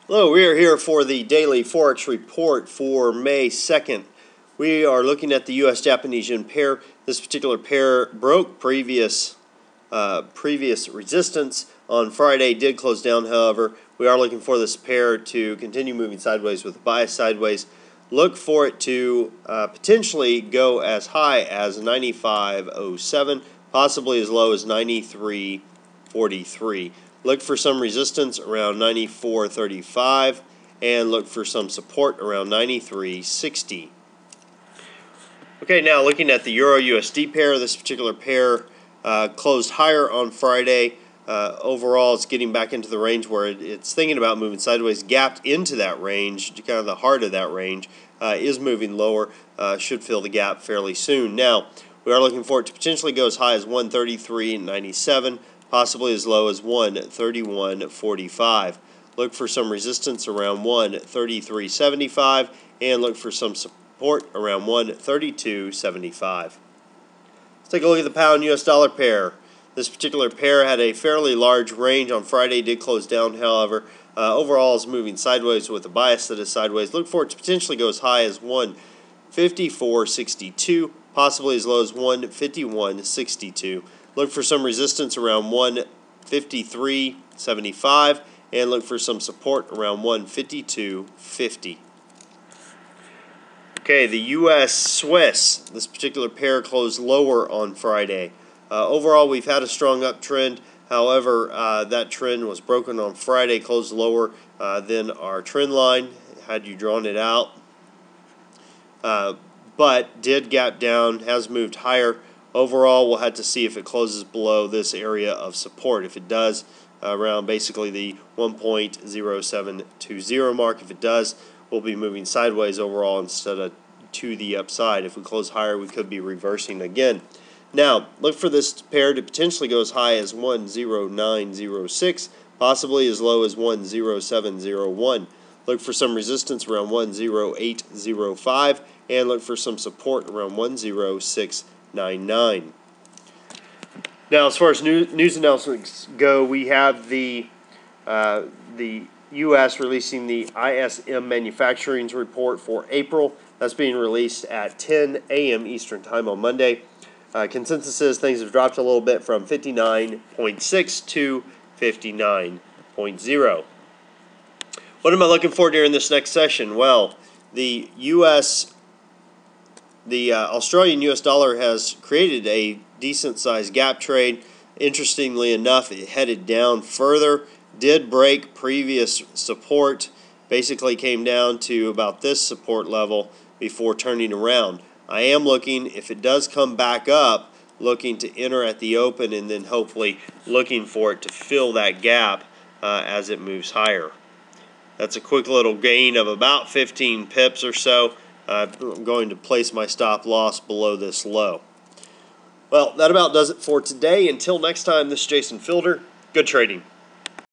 Hello, we are here for the daily Forex report for May 2nd. We are looking at the US-Japanese yen pair. This particular pair broke previous resistance on Friday, did close down, however. We are looking for this pair to continue moving sideways with a bias sideways. Look for it to potentially go as high as 95.07, possibly as low as 93.43. Look for some resistance around 94.35 and look for some support around 93.60. Okay, now looking at the Euro-USD pair, this particular pair closed higher on Friday. Overall, it's getting back into the range where it's thinking about moving sideways, gapped into that range, kind of the heart of that range, is moving lower, should fill the gap fairly soon. Now, we are looking for it to potentially go as high as 133.97, possibly as low as 131.45. Look for some resistance around 133.75 and look for some support around 132.75. Let's take a look at the pound US dollar pair. This particular pair had a fairly large range on Friday, did close down, however. Overall is moving sideways with a bias that is sideways. Look for it to potentially go as high as 154.62, possibly as low as 151.62. Look for some resistance around 153.75 and look for some support around 152.50. Okay, the US Swiss, this particular pair closed lower on Friday. Overall, we've had a strong uptrend. However, that trend was broken on Friday, closed lower than our trend line, had you drawn it out. But did gap down, has moved higher. Overall, we'll have to see if it closes below this area of support. If it does, around basically the 1.0720 mark. If it does, we'll be moving sideways overall instead of to the upside. If we close higher, we could be reversing again. Now, look for this pair to potentially go as high as 109.06, possibly as low as 107.01. Look for some resistance around 108.05, and look for some support around 106.99. Now, as far as news announcements go, we have the U.S. releasing the ISM manufacturing report for April. That's being released at 10 a.m. Eastern Time on Monday. Consensus is things have dropped a little bit from 59.6 to 59.0. What am I looking for during this next session? Well, the Australian US dollar has created a decent-sized gap trade. Interestingly enough, it headed down further, did break previous support, basically came down to about this support level before turning around. I am looking, if it does come back up, looking to enter at the open and then hopefully looking for it to fill that gap as it moves higher. That's a quick little gain of about 15 pips or so. I'm going to place my stop loss below this low. Well, that about does it for today. Until next time, this is Jason Fielder. Good trading.